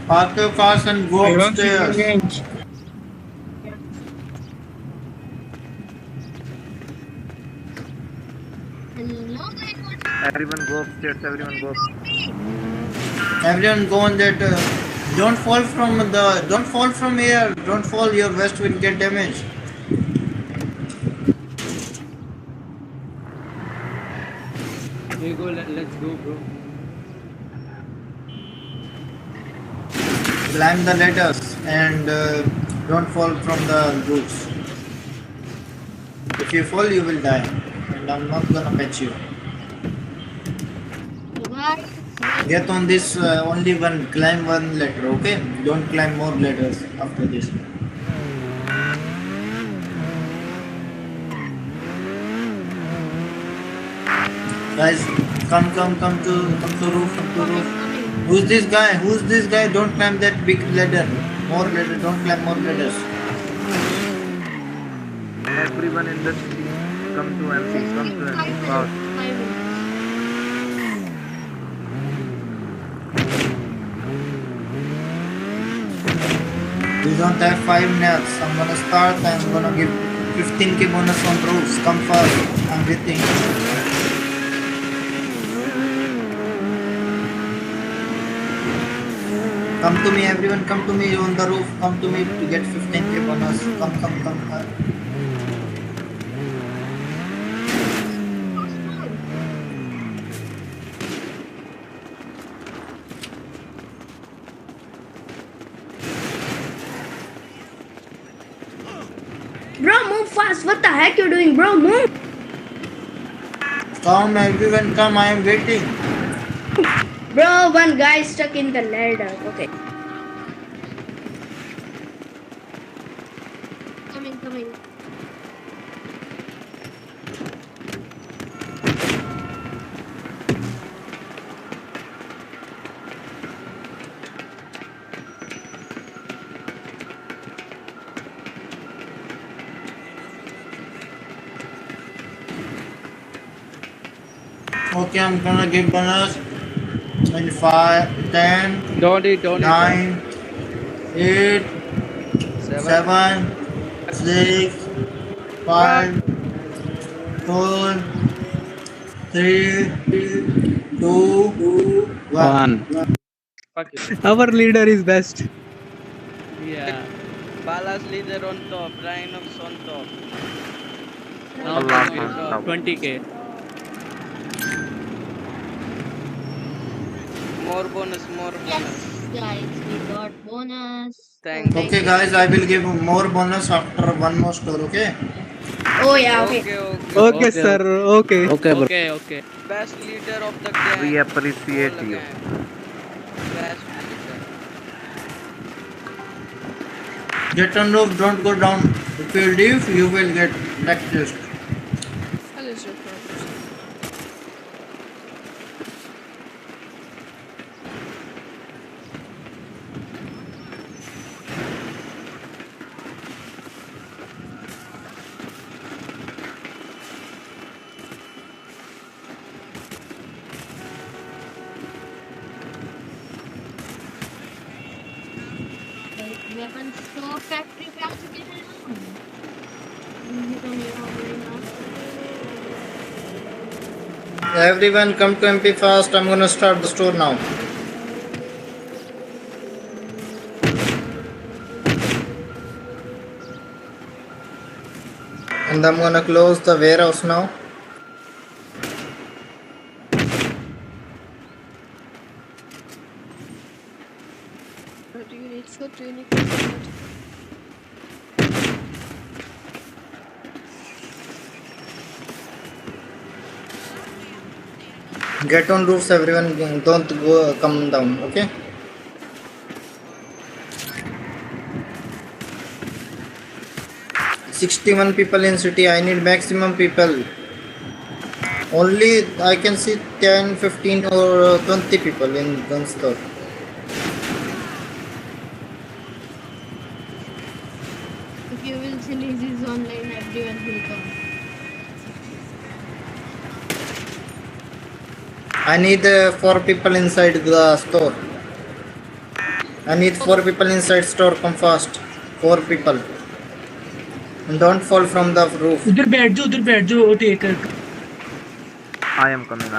Park your cars and go I don't see any upstairs. range. Everyone go upstairs. Everyone go upstairs. Everyone go on that. Don't fall from here. Don't fall. Your vest will get damaged. Here you go. Let's go, bro. Climb the ladders and don't fall from the roofs. If you fall, you will die, and I'm not gonna catch you. Get on this only one. Climb one ladder, okay? Don't climb more ladders after this. Guys, come to roof, come to roof. Who's this guy? Who's this guy? Don't climb that big ladder. More ladder. Don't climb more ladders. Everyone in the city, come to MP. Come to MP fast. We don't have 5 minutes. I'm gonna start. I'm gonna give 15k bonus on roofs. Come fast. I'm waiting. Come to me, everyone. Come to me on the roof. Come to me to get 15k bonus. Come. Bro, move fast. What the heck you doing, bro? Move. Come, everyone. Come. I am waiting. Bro, one guy stuck in the ladder. Okay. Coming. Okay, I'm gonna give bonus in 5, 10, Don't eat. 9, 8, 7, 6, 5, 4, 3, 2, 1. Fuck it. Our leader is best. Yeah. Balas leader on top, Rhinox on top. Now Allah we on top. 20k. More bonus. Guys, we got bonus. Thanks. Okay, guys, I will give more bonus after one more store, okay? Oh yeah, okay. Okay, sir. Okay. Okay. Best leader of the gang. We appreciate Whole you. gang. Best leader. Get on roof, don't go down. If you leave, you will get practiced. Weapon store factory पे आ चुके हैं हम। ये तो मेरा होगा। Everyone come to MP fast. I'm gonna start the store now. And I'm gonna close the warehouse now. What do you need for training? Get on roofs, everyone. Don't go come down, okay? "61 people in city. I need maximum people. Only I can see 10, 15 or 20 people in gun store. If you will release this online, everyone will come. I need 4 people inside the store. I need 4 people inside store. Come fast. 4 people. And don't fall from the roof. उधर बैठ जाओ take कर। I am coming.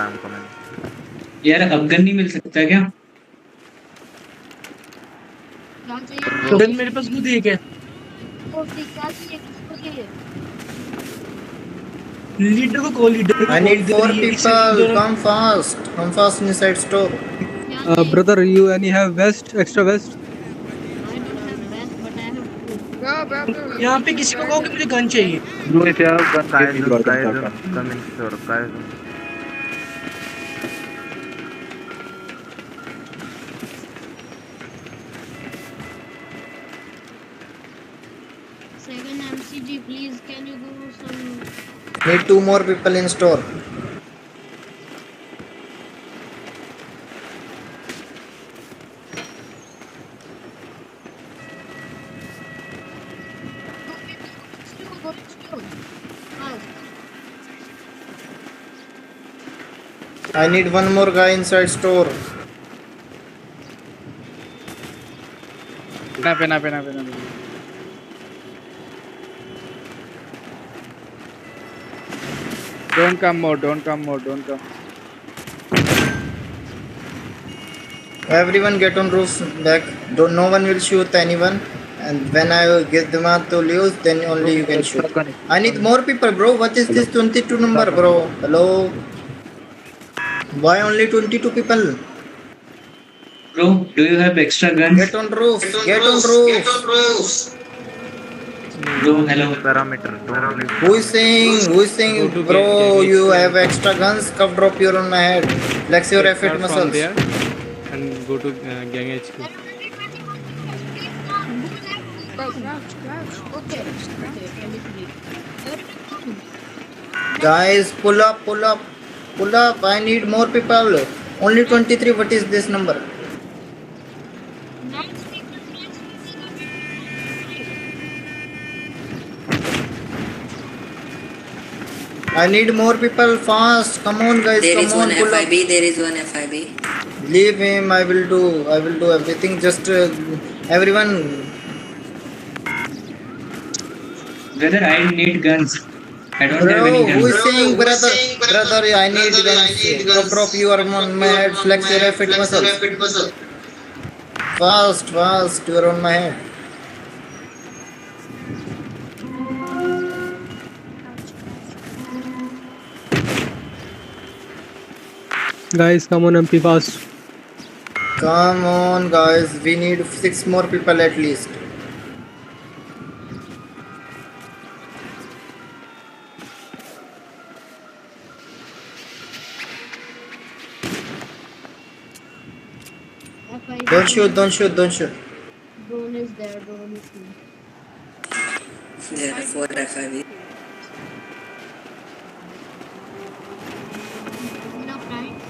यार अब gun नहीं मिल सकता क्या? क्या चाहिए? गन मेरे पास खुद एक है। क्या चाहिए? किसको चाहिए? लीडर को कॉल लीडर को I need call 4 करिए, इससे people. दोनों- Come fast. Come fast inside store. क्या चाहिए? Brother, you any have vest? Extra vest? I don't have vest, but I have food. यहाँ पे किसी को कहो कि मुझे गन चाहिए। Kaizen, come in store. Kaizen. Second MCG, please. Can you go some? Need 2 more people in store. Go to fast. I need 1 more guy inside store. Pena. Don't come more. Everyone get on roofs back. No one will shoot anyone. And when I will get them out to lose, then only you can shoot. I need more people, bro. What is this 22 number, bro? Hello? Why only 22 people? Bro, do you have extra guns? Get on roofs. Get on roofs. Bro, hello. Parameter. Who is saying, bro, you have extra guns? Come drop your on my head. Flex your effort muscles. There and go to gang HQ. Okay. Guys, pull up. I need more people. Only 23. What is this number? I need more people fast. Come on, guys. There is Come on, one pull up. FIB. There is one FIB. Leave him. I will do everything. Just everyone. Brother, I need guns. I don't have Bro, any who guns. is saying, brother? I need guns. Go drop your on my head. Flex your effort muscles. Fast. You are on my head. Guys, come on, MP fast. Come on, guys. We need 6 more people at least. Don't shoot. Drone is there. Drone is here. There are 4 FIB. Enough time.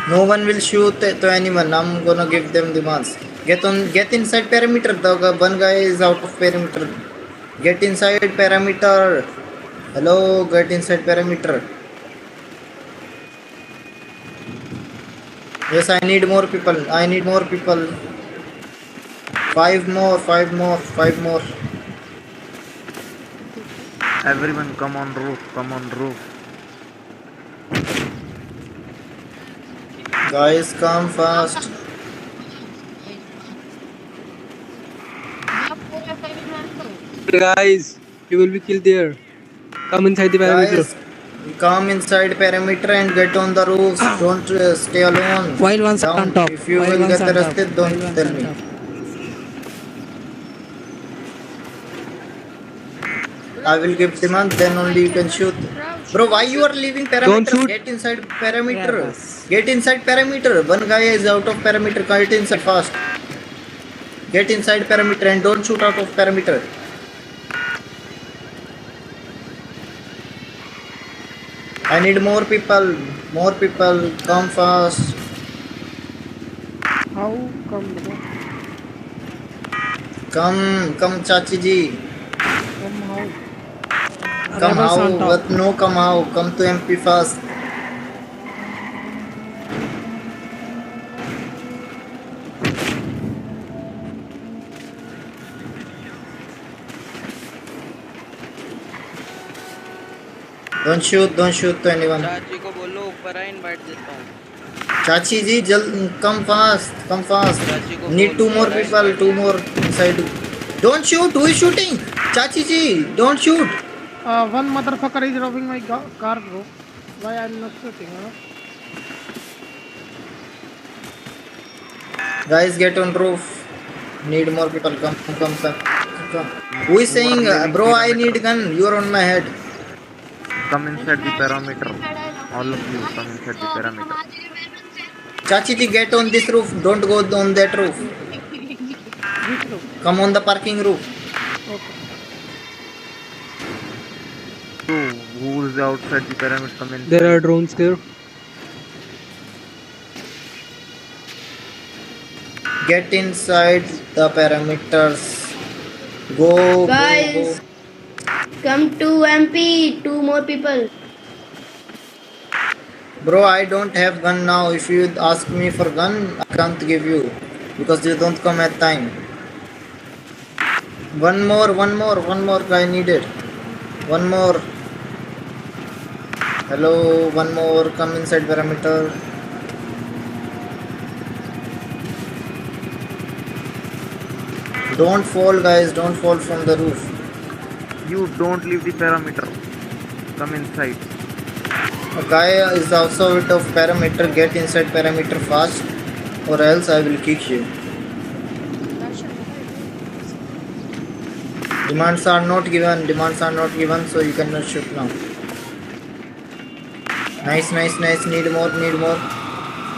No one will shoot to anyone. I'm gonna give them demands. Get inside perimeter. The one guy is out of perimeter. Get inside perimeter. Hello, get inside perimeter. Yes, I need more people. 5 more. Everyone come on roof. Guys, come fast. Guys, you will be killed there. Come inside the perimeter. Guys, come inside perimeter and get on the roofs. Don't stay alone. While one's Down. on top. If you While will one's get on top. arrested, don't While one's tell on me. top. I will give demand, then only you can shoot. Bro, why you are leaving perimeter? Don't shoot. Get inside perimeter. One guy is out of perimeter. Get inside fast. Get inside perimeter and don't shoot out of perimeter. I need more people. Come fast. How come? Come, Chachi ji. Come how? Come Rebels on how? top. But no, come how? Come to MP fast. Don't shoot to anyone. चाची को बोलो ऊपर आए invite देता हूँ Chachi ji, come fast, come fast. चाची को Need two बोल, more ऊपर आए people, invite two देता more inside. Don't shoot, who is shooting? Chachi ji, don't shoot. One motherfucker is robbing my car, bro. Why I'm not shooting, huh? Guys, get on roof. Need more people, come. Who is saying, bro, I need gun, you are on my head. Come inside the parameter. All of you come inside the parameter. Chachi ji, get on this roof, don't go on that roof. Which room? Come on the parking roof. Okay. So, who is outside the pyramid? Come in. There are drones there. Get inside the parameters. Go, Guys. go. Come to MP. 2 more people. Bro, I don't have gun now. If you ask me for gun, I can't give you because you don't come at time. One more guy needed. One more. Hello, one more. Come inside parameter. Don't fall, guys. Don't fall from the roof. You don't leave the parameter. Come inside. A guy is also out of parameter. Get inside parameter fast, or else I will kick you. Demands are not given, so you cannot shoot now. Nice. Need more.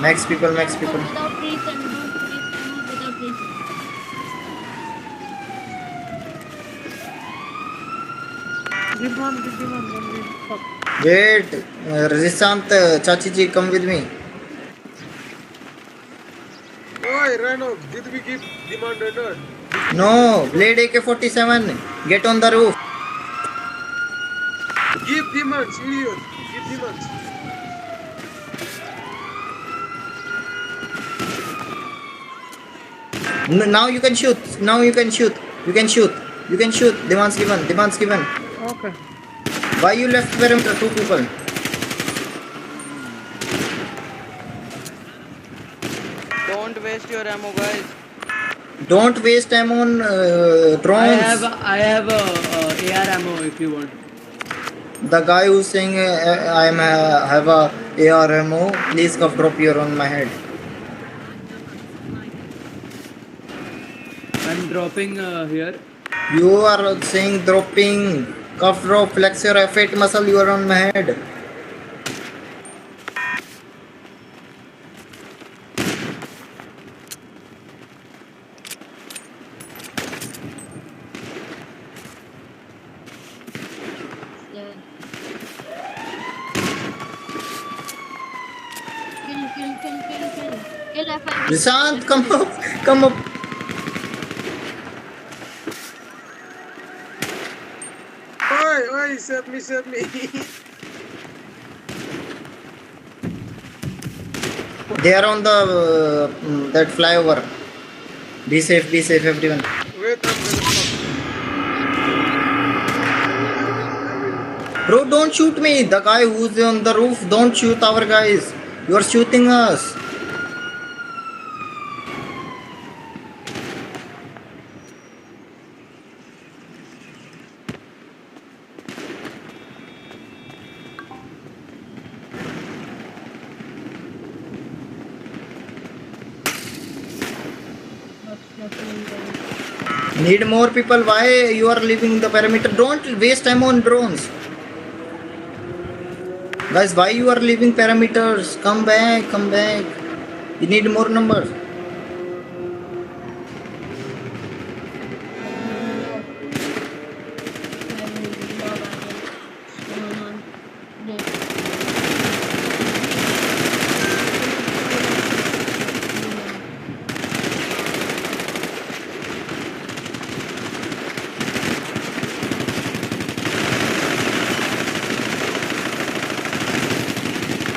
Max people. Without reason. Without reason. Give one, then we fuck. Wait, Resistant, Chachi ji, come with me. Oi, Rano, did we give demand or not? No, Blade AK-47. Get on the roof. Give demands, idiot. Give demands. Now you can shoot. You can shoot. Demands given. Okay. Why you left perimeter? 2 people. Don't waste your ammo, guys. Don't waste ammo on drones. I have AR ammo if you want. The guy who's saying I have a AR ammo, please cuff drop your on my head. I'm dropping here. You are saying dropping. Cuff drop, flex your F8 muscle, you are on my head. Yeah. Kill F5. Nishant, come up. Oi, save me. They are on the that flyover. Be safe, everyone. Wait up, Bro, don't shoot me. The guy who's on the roof, don't shoot our guys. You are shooting us. Need more people. Why you are leaving the perimeter? Don't waste ammo on drones. Guys, why you are leaving parameters? Come back. You need more numbers.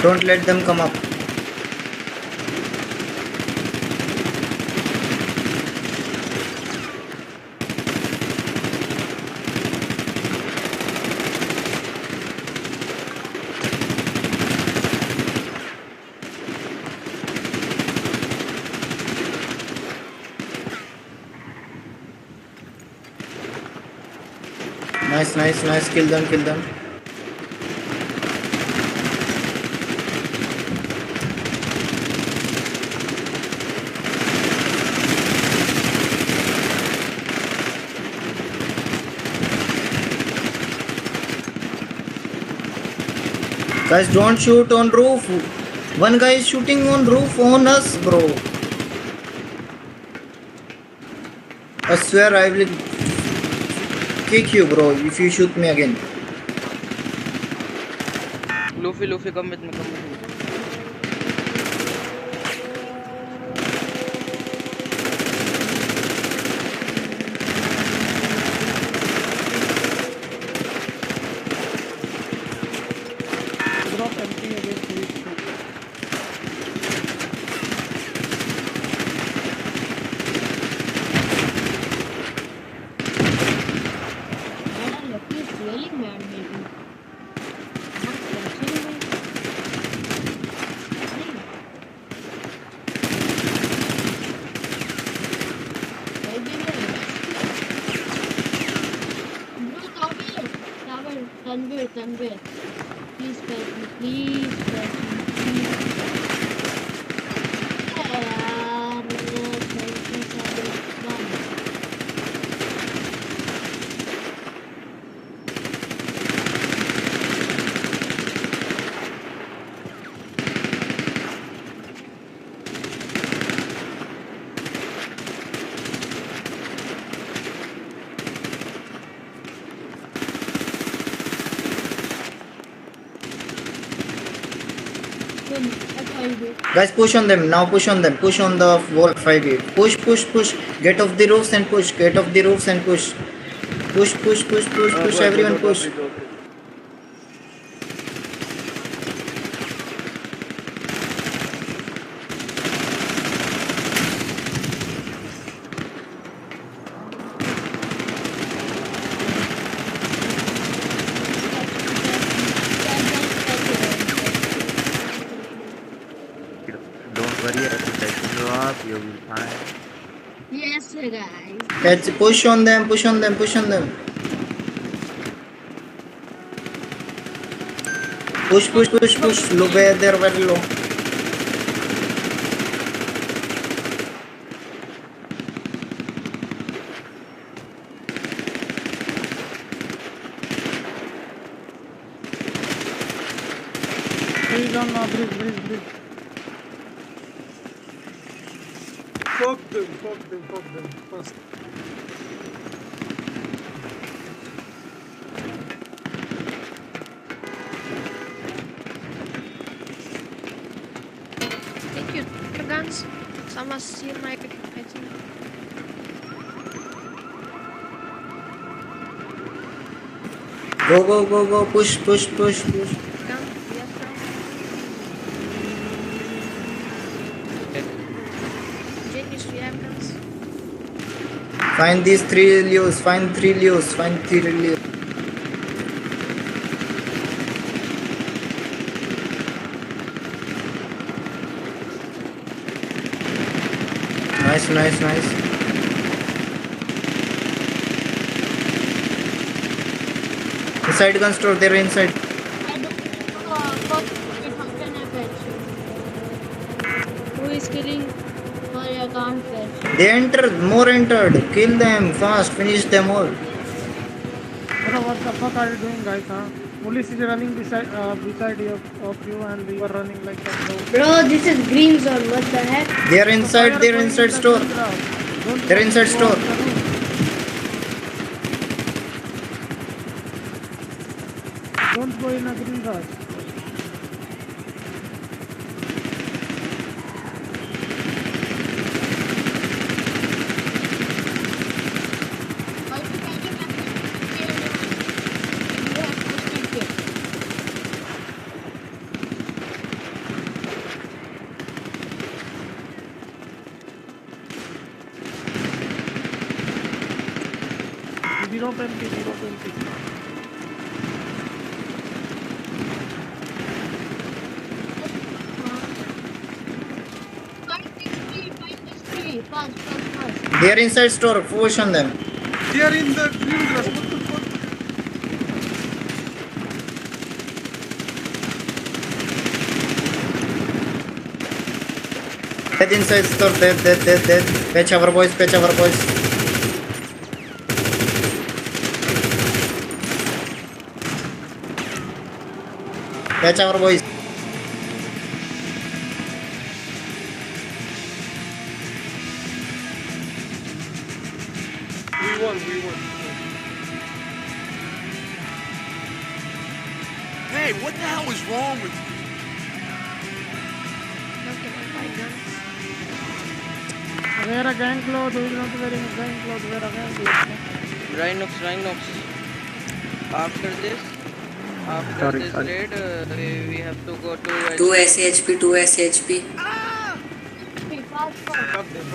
Don't let them come up. Nice, nice, nice. Kill them, kill them. Guys, don't shoot on roof. One guy is shooting on roof on us, bro. I swear I will kick you, bro, if you shoot me again. Luffy, come with me, come with me. Drop empty again, please. Madam, Lucky is really mad, maybe. Not catching me. Maybe bro, Tanvir. Please catch me, please catch me, please. यार, कैसे सारे बम। Guys, push on them. Now push on them. Push on the wall 5A. Push. Get off the roofs and push. Get off the roofs and push. Push. Everyone push. Don't worry, I will take you up, you will find. Yes, guys. Let's push on them. Push on them. Push. Low, they're very low. Please on bridge. Fuck them. First. Thank you, guns. Someone steal my item. Go. Push. Gun, yes, gun. Genius, we have guns. Find these 3 Leos. Find 3 Leos. Nice. Inside gun store, they're inside. I don't know how can I fetch you? Who is killing? Sorry, I can't fetch. They entered. Kill them fast. Finish them all. Bro, what the fuck are you doing, guys? Huh? Police is running beside you, and you are running like that. Bro, this is green zone. What the heck? They're inside store. They're inside store. Don't go in a green rush. Zero penalty. Fast. They're inside store. Push on them. They are in the green rush. What the fuck? Dead inside store, dead. Patch our boys. Patch our boys. We won. Hey, what the hell is wrong with you? Wear a gang cloth. Who is not wearing a gang cloth? Wear a gang cloth. Rhinox. After this raid, we have to go to 2 SHP, 2 SHP. Fuck them.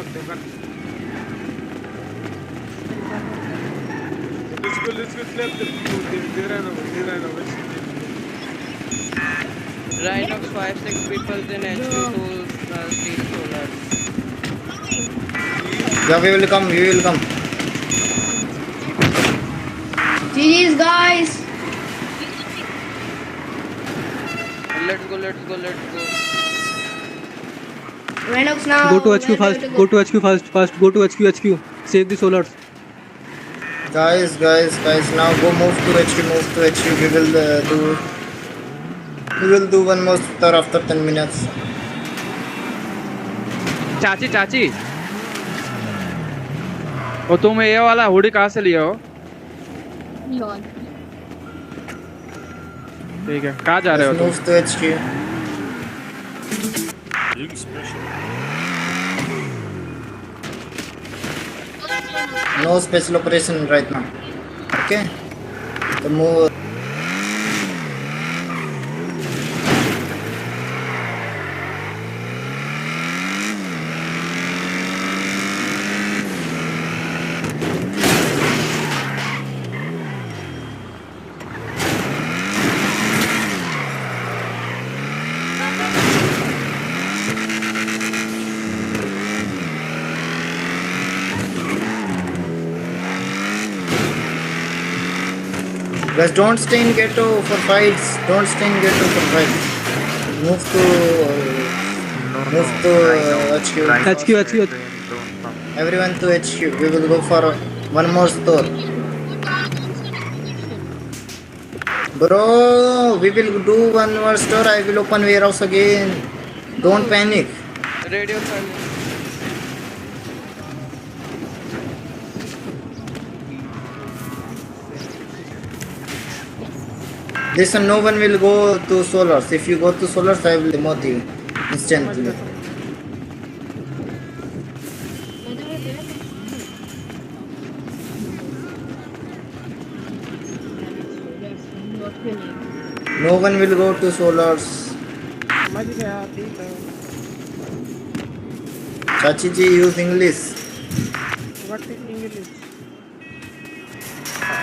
Let's go slap them. They ran over. Rhinox 5-6 people then HQ to steal solar. Yeah, we will come. GG's guys. Let's go. Rhinox now. Go to HQ fast. Go to HQ fast. Go to HQ. Save the solars. Guys, now go move to HQ. We will do one more star after 10 minutes. चाची और तुम ये वाला hoodie कहाँ से लिया हो? ठीक है, कहाँ जा रहे हो तुम? Move to HQ. No special operation right now. Okay. The move. Guys, don't stay in ghetto for fights. Move to HQ. HQ. Everyone to HQ. We will go for one more store. Bro, we will do one more store. I will open warehouse again. Don't panic. Radio silence. Listen, no one will go to solars. If you go to solars, I will demote you instantly. No one will go to solars. समझ गया, ठीक है. Chachi ji, use English. What is English?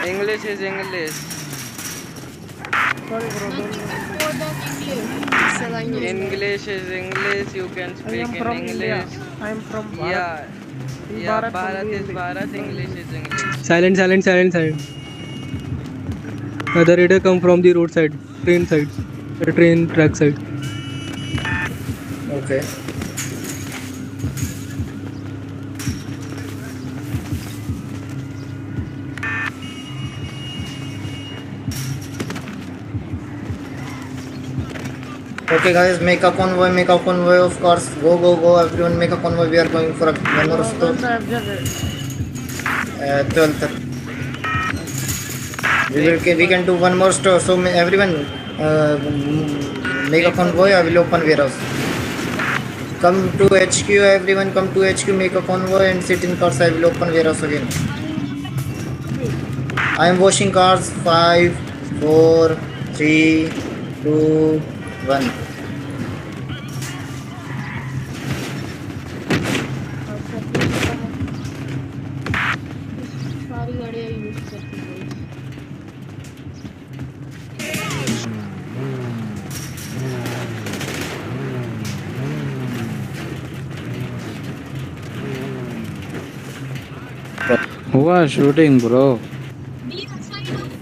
English is English. Sorry bro, English is English. You can I speak am in from India. English. I am from Bharat. Yeah. Bharat Bharat is only. Bharat. English is English. Silent. The raider come from the road side, train track side. Okay. Okay guys, make a convoy of course. Go, everyone make a convoy. We are going for one more store. 12th. We can do one more store. So everyone make a convoy. I will open warehouse. Come to HQ, everyone come to HQ, make a convoy and sit in cars. I will open warehouse again. I am washing cars. 5, 4, 3, 2, 1. सारी गाड़ियाँ use करती हैं. Who are shooting, bro? Be outside of the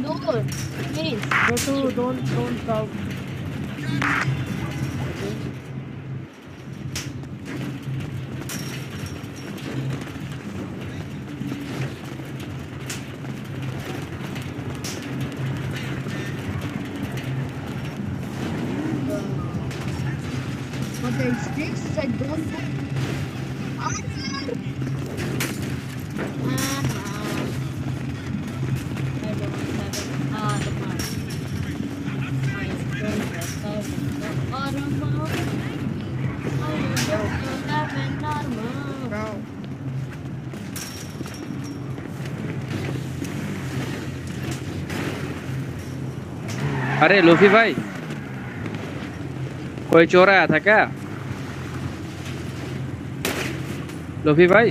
door, please. Go to don't south. But the sticks I don't know. अरे Luffy भाई, कोई चोर आया था क्या? लूफी भाई,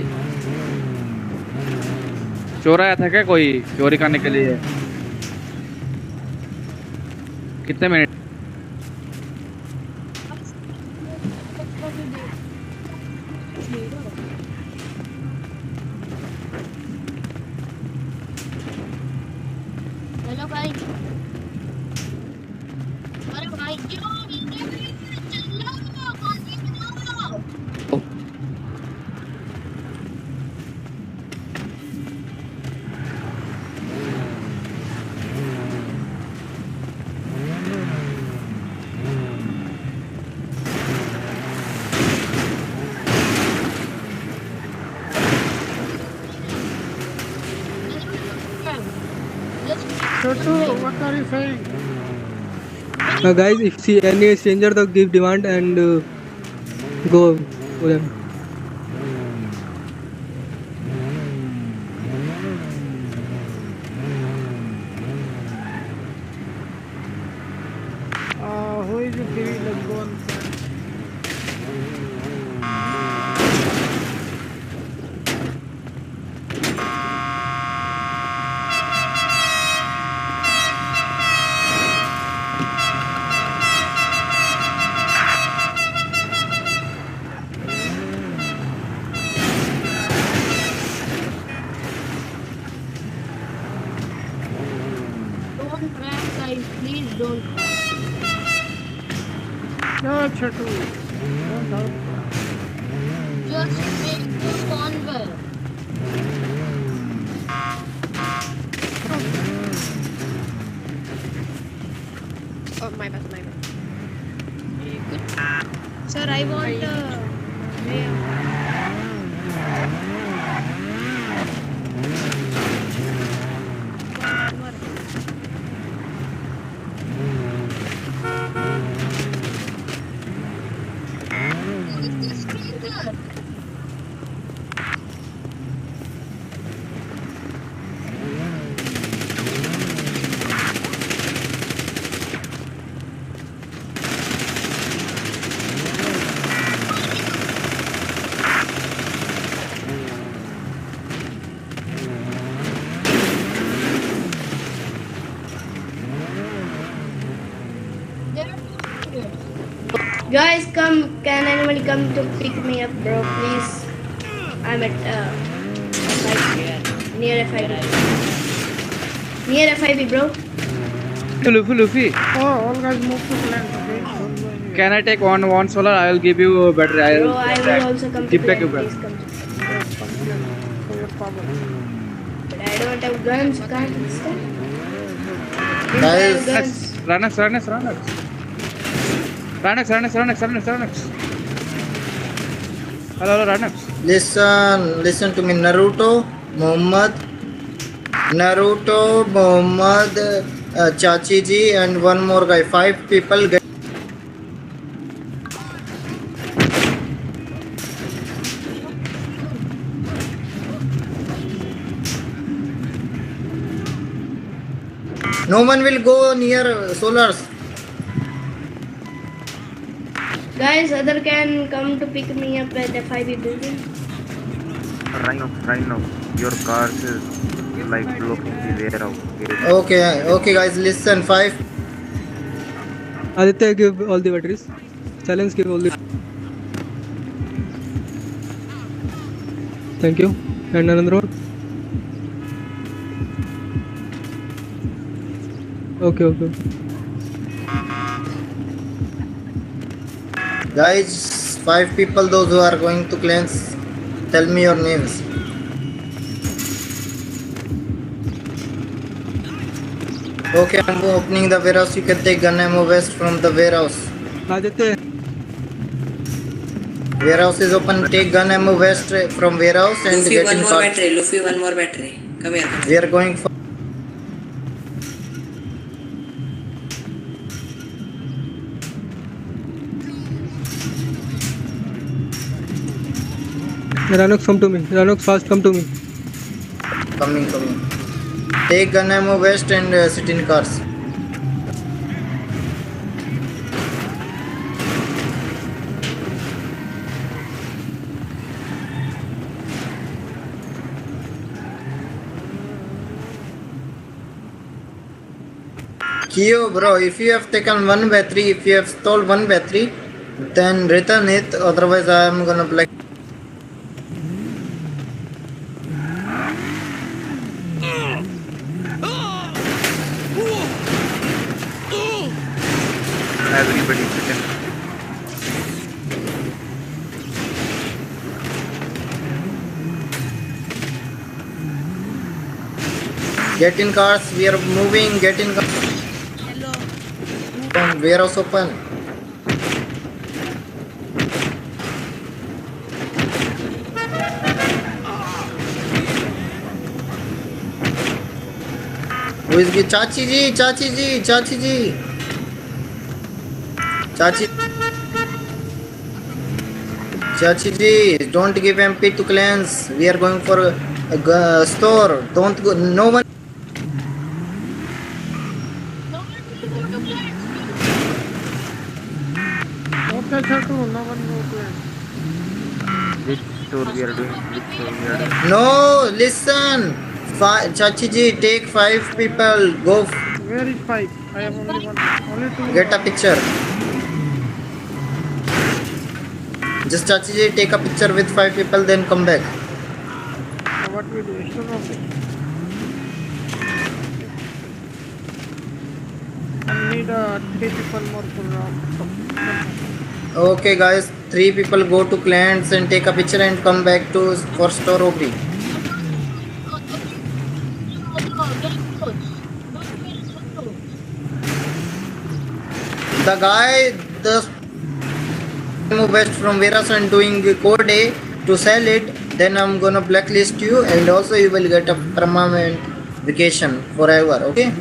चोर आया था क्या कोई चोरी करने के लिए? कितने मिनट? हेलो भाई, अरे भाई क्यों चलो पानी बनाओ। Chotu, what are you saying? Guys, if see any stranger, तो give demand and go for them. Who is free? Let's go on. Don't crash, guys. Please don't crash. No, Chotu. Don't help. Just make the convoy. Oh, my bad. Sir, I want Guys, come! Can anybody come to pick me up, bro? Please. I'm at near FIB. Near FIB, bro. Luffy. Oh, all guys move to plant, okay? Don't go anywhere. Can I take one solar? I will give you better. I Bro, I will also come to give back plant. your Please come to Yes, come plant for your power. But I don't have guns. Can't understand. Guys, Guns. Ranax. Hello, Ranax. listen to me. Naruto, Muhammad, Chachi ji, and one more guy. 5 people. No one will go near solars. Guys, other can come to pick me up at the FIB building. Right now. Your car is like blocking the warehouse. Okay, guys, listen. 5. Aditya, give all the batteries. Silence, give all the. Thank you. And another one. Okay. Guys, 5 people, those who are going to clans, tell me your names. Okay, I'm opening the warehouse. You can take gun ammo vest from the warehouse. Aditya. Warehouse is open. Take gun ammo west from warehouse and Luffy, get one in more car. battery. Luffy, one more battery. Come here. We are going for. Ranox, come to me. Ranox, fast, come to me. Coming. Take gun ammo west and sit in cars. Kyo, bro, if you have taken one battery, if you have stole one battery, then return it. Otherwise, I am gonna black. Everybody sit in. Get in cars. We are moving. Get in cars. Warehouse open. Who is the Chachi ji? Chachi ji, don't give MP to clans. We are going for a store. Don't go. No one. Okay, sir, too. No one go to it. Which store we are doing? No, listen. Chachi ji, take 5 people. Go. Where is 5? I have only one. Only 2. Get a picture. Just Chachi ji, take a picture with 5 people, then come back. What we do? Store only. I need 3 people more for Okay, guys, 3 people go to clans and take a picture and come back to for store robbery. The guy, the west from warehouse and doing code A to sell it, then I'm gonna blacklist you and also you will get a permanent vacation forever. Okay.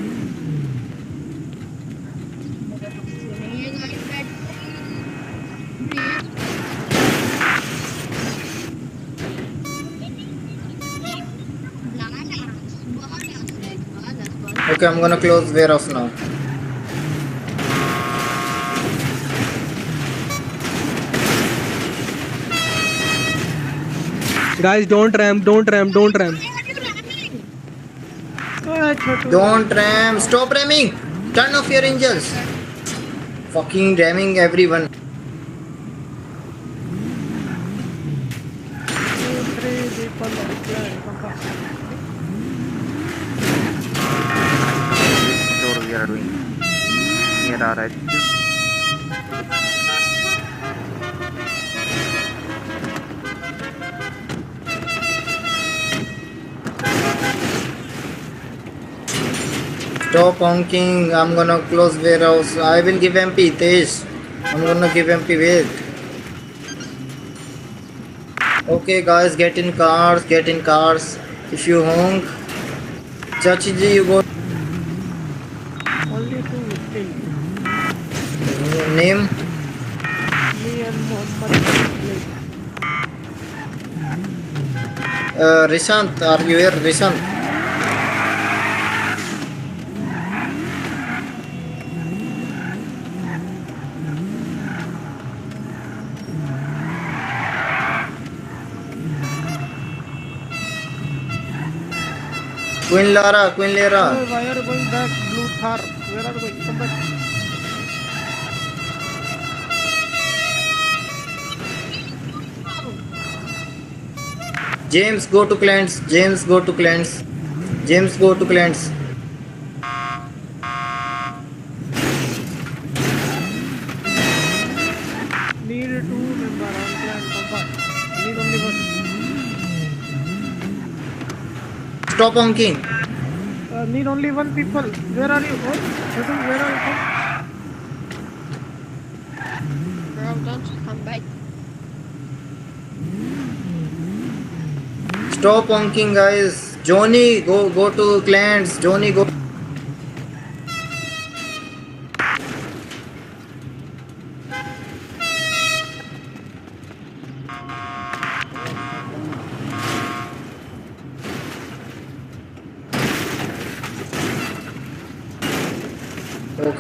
Okay, I'm gonna close warehouse now. Guys, don't ram. Don't ram. Stop ramming. Turn off your engines. Fucking ramming everyone. 3 people on clan. Which store we are doing? Near our HQ. Stop honking. I'm gonna close warehouse. I will give MP. Tesh. I'm gonna give MP. Wait. Okay, guys, get in cars. If you honk, Chachi ji, you go. Only 2 still. Name. Me and Muhammad. Rishant. Are you here, Rishant? Queen Lara. Why are you going back? Blue Thar. Where are you going? Come back. James, go to clients. Need 2 member on clan. Come back. Need only 1. Stop honking. Need only 1 people. Where are you? Where are you from? Bro, don't come back. Stop honking, guys. Johnny, go to clients. Johnny, go.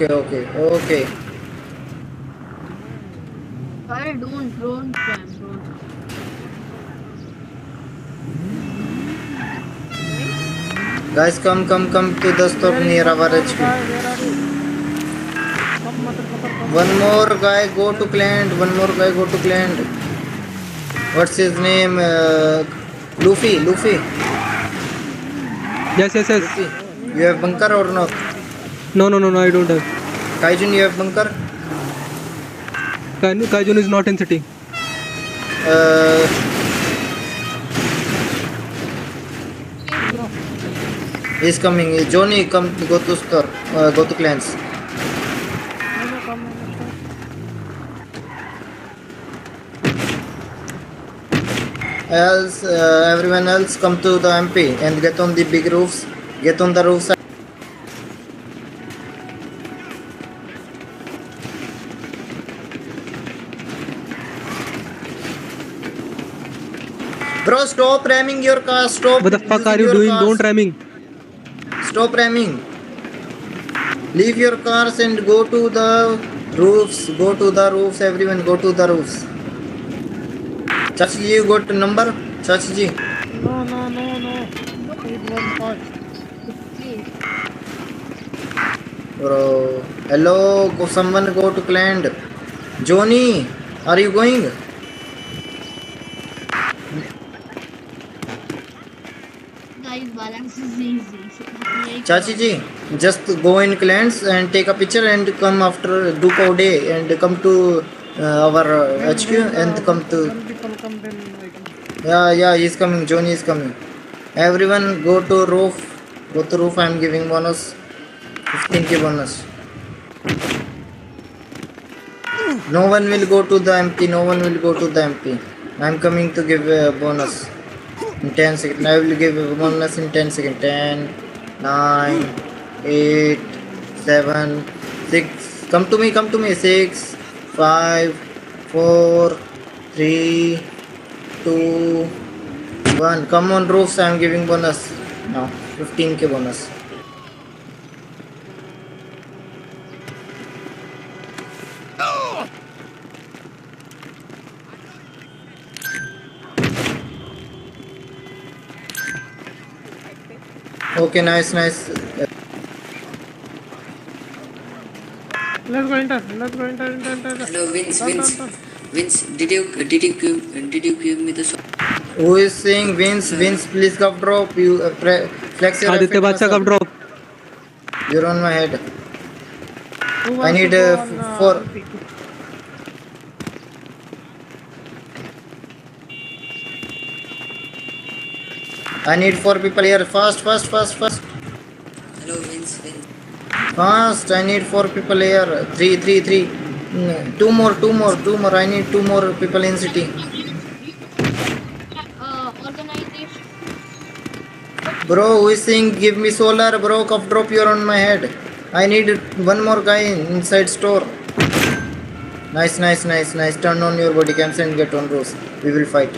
Okay. Why don't spam, don't. Guys, come to the stop near our HQ. Where are you? Come, motherfucker, come. One more guy go to client. What's his name? Luffy. Yes. Luffy. You have bunker or not? No, I don't have. Kaijun, you have bunker? Kaijun is not in city. He's coming. Johnny, come go to store. Go to clans. Else, everyone else come to the MP and get on the big roofs. Get on the roofs. Bro, stop ramming your car. Stop. What the fuck using are you your doing? cars. Don't ramming. Stop ramming. Leave your cars and go to the roofs. Everyone go to the roofs. Chachi, you got the number? Chachi. No. Need one part. Bro. Hello. Someone go to client. Johnny, are you going? Guys, balance is easy. Chachi ji, just go in clients and take a picture and come after do code and come to our HQ and come to. When people come, then I can. Yeah, he's coming. Johnny is coming. Everyone go to roof. I am giving bonus. 15k bonus. No one will go to the MP. I am coming to give a bonus in 10 seconds. I will give a bonus in 10 seconds. 10, 9, 8, 7, 6. Come to me. 6, 5, 4, 3, 2, 1. Come on roofs. I am giving bonus now. 15k bonus. Okay, nice. Let's go enter. Hello, Vince. Turn. Vince, did you give me the shot? Who is saying Vince? Vince, please cup drop. You flex your Aditya effect Bacha muscle. cup drop. You're on my head. Who I wants need to go on, 4. peak? I need 4 people here. Fast. Hello, Vince. Fast. I need 4 people here. 3. Two more. I need 2 more people in city. Organization. Bro, who is saying give me solar? Bro, cup drop. You're on my head. I need 1 more guy inside store. Nice. Turn on your body cams and get on roofs. We will fight.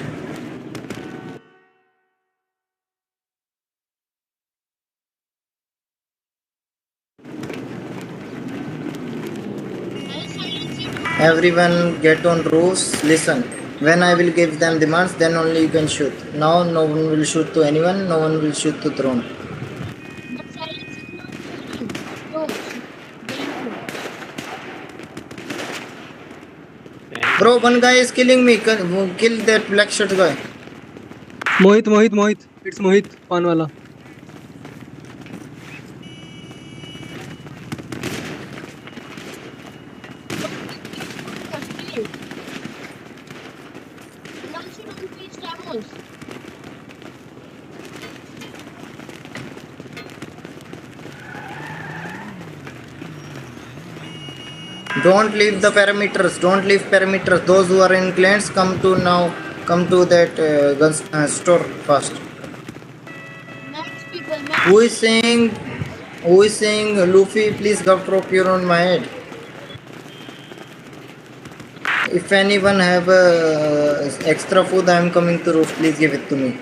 Everyone get on roofs. Listen. When I will give them demands, then only you can shoot. Now no one will shoot to anyone. No one will shoot to throne. Bro, one guy is killing me. Kill that black shirt guy. Mohit. It's Mohit, पान वाला. Don't leave the perimeters. Those who are in clans, come to now come to that gun store fast. Max people, Who is saying? Who is saying? Luffy, please drop your on my head. If anyone have extra food, I am coming to roof. Please give it to me.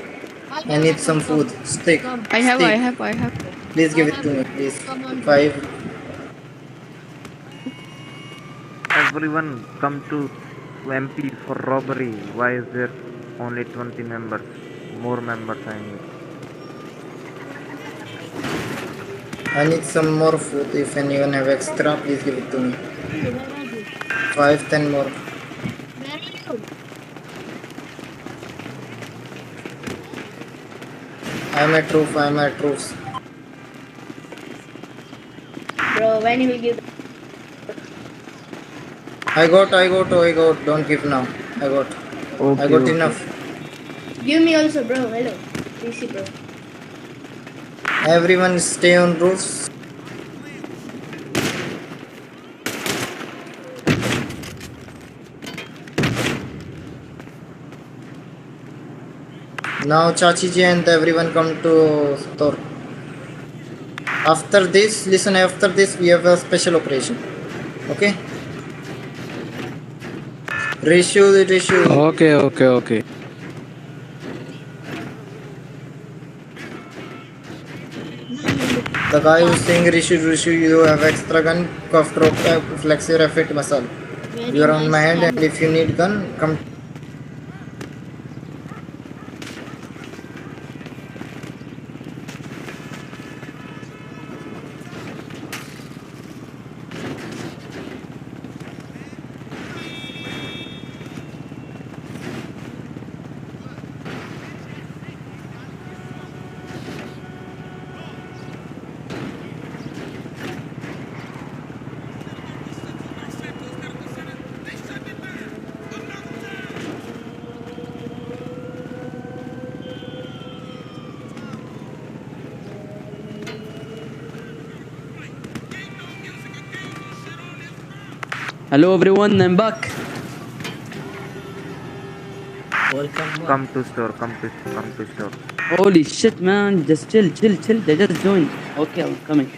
I need some food. Stick. I have. Please give it to me, please. Come on. 5. Everyone come to MP for robbery. Why is there only 20 members? More members I need. I need some more food. If anyone have extra, please give it to me. Where are you? 5, 10 more. Where are you? I'm at roof. I'm at roofs. Bro, when you will give? I got. Don't give now. I got. I got enough. Give me also, bro. Hello. Easy, bro. Everyone stay on roofs. Now Chachi and everyone come to store. After this, listen, after this we have a special operation. Okay? Ratio. Okay. The guy who's saying Rishu, you have extra gun, cuff drop, flex your effort muscle. You are on my hand, and if you need gun, come. Hello everyone, I'm back. Come to store. Holy shit, man! Just chill. They just joined. Okay, I'm coming.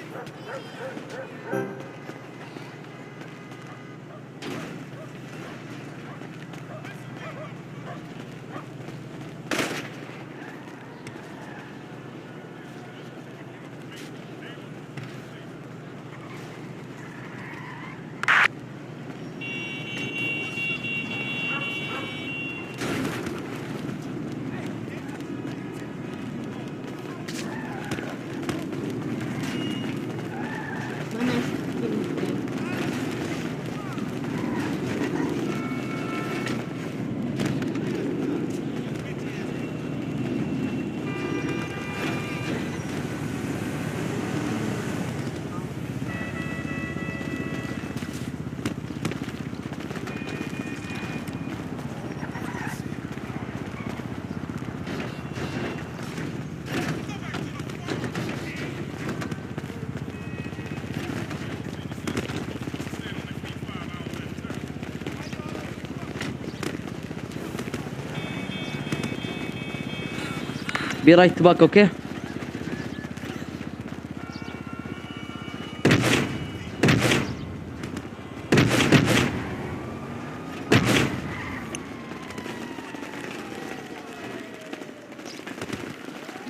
Be right back, okay?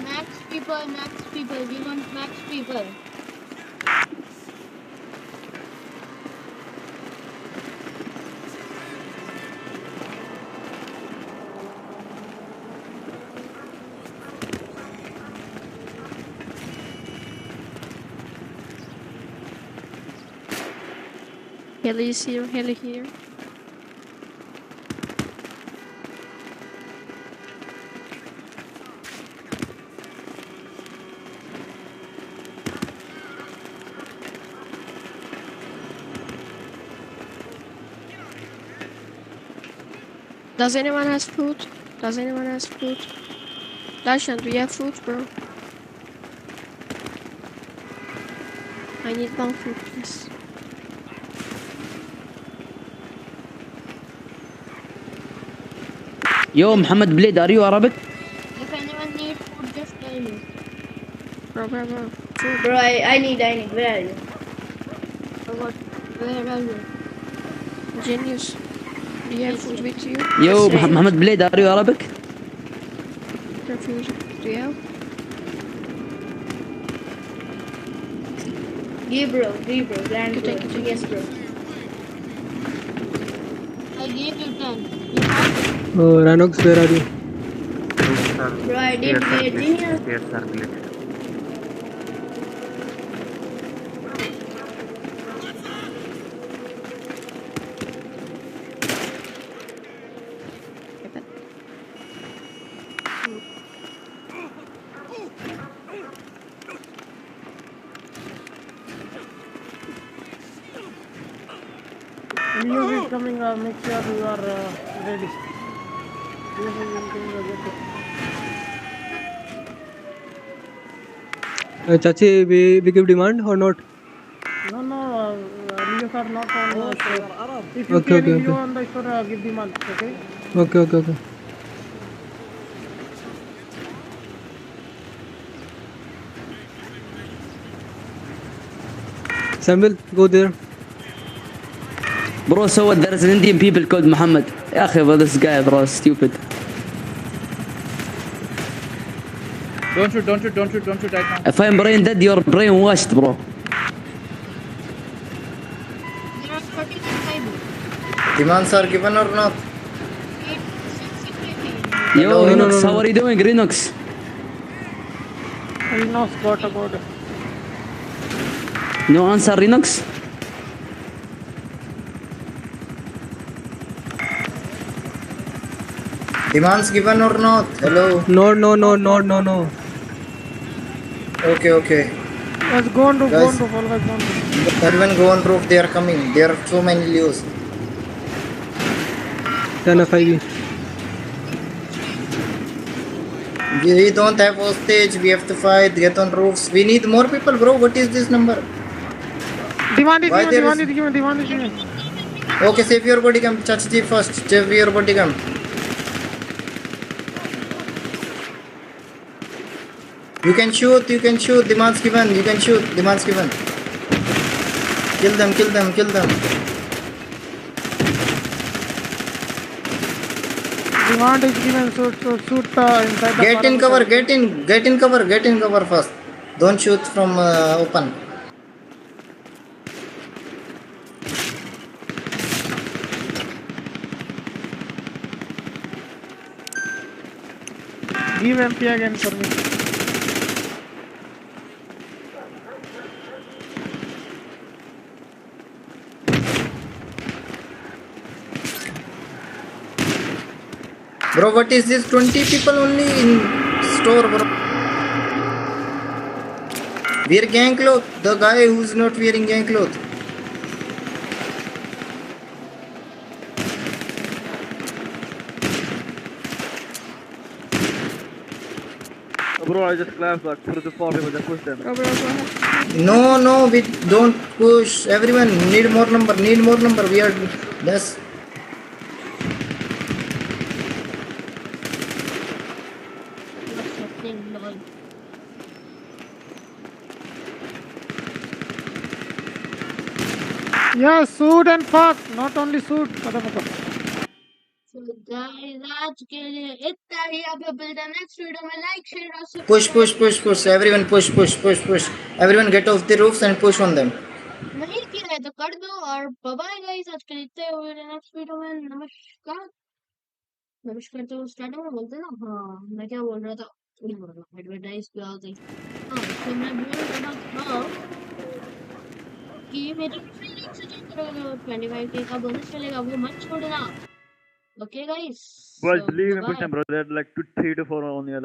Max people. We want max people. Heli is here. Heli here. Does anyone has food? Darshan, do you have food, bro? I need one food, please. Yo, Muhammad Blade, are you Arabic? If anyone needs food, just tell me. Bro, I need. Where are you? What? Where are you? Genius. Do you have food with you? Yo, Muhammad Blade, are you Arabic? Refuse. Do you have? Give bro. Land bro. Yes bro. I gave you 10. You have Ranox, where are you? Bro, I did get genius. Stairs are glitched. Leo is coming. Make sure you are ready. Leo is coming. Chachi, we give demand or not? No. Leos are not on. If you Okay, carry okay, Leo okay. on the store, give demand. Okay. Okay. Samuel, go there. Bro, so what? There's an Indian people called Muhammad. يا أخي, bro, this guy, bro, stupid. Don't shoot right now. If I'm brain dead, you're brainwashed, bro. there are 39 Demands are given or not? Yo, Hello. Renox, how are you doing, Renox? Renox got a code. No answer, Renox? Demands given or not? Hello. No. Okay. Let's go on roof. Guys. Always go on roof. Everyone go on roof. They are coming. There are so many Leos. 10 FIV. We don't have hostage. We have to fight. Get on roofs. We need more people, bro. What is this number? Demand is Why there given. Okay, save your body cam. Chachi first. Save your body cam. You can shoot. Demands given. You can shoot. Demands given. Kill them. Demand is given. Shoot inside the Get in cover. Get in cover first. Don't shoot from open. Give MP again for me. Bro, what is this? 20 people only in store, bro. Wear gang cloth. The guy who's not wearing gang cloth. Bro, I just collapsed like through the 4 people, just push them. Bro, go ahead. No, we don't push. Everyone need more number. We are less. What's happening, lol? Yeah, shoot and fuck. Not only shoot. Motherfucker. So guys, आज के लिए इतना ही. अब मिलते हैं next video में. Like, share और Push. Everyone push. Everyone get off the roofs and push on them. नहीं किया है तो कर दो. और बाय गाइस, आज के लिए इतना ही. हुए नेक्स्ट वीडियो में. नमस्कार तो स्टार्टिंग में बोलते ना. हाँ, मैं क्या बोल रहा था. एडवर्टाइज पे आ गई. हाँ, तो मैं बोल रहा था कि मेरे लिंक से चेक करोगे 25K का बोनस मिलेगा, वो मत छोड़ना. Okay guys. Bro, So, leave and push bye-bye. them, bro. They're like 3 to 4 on the other.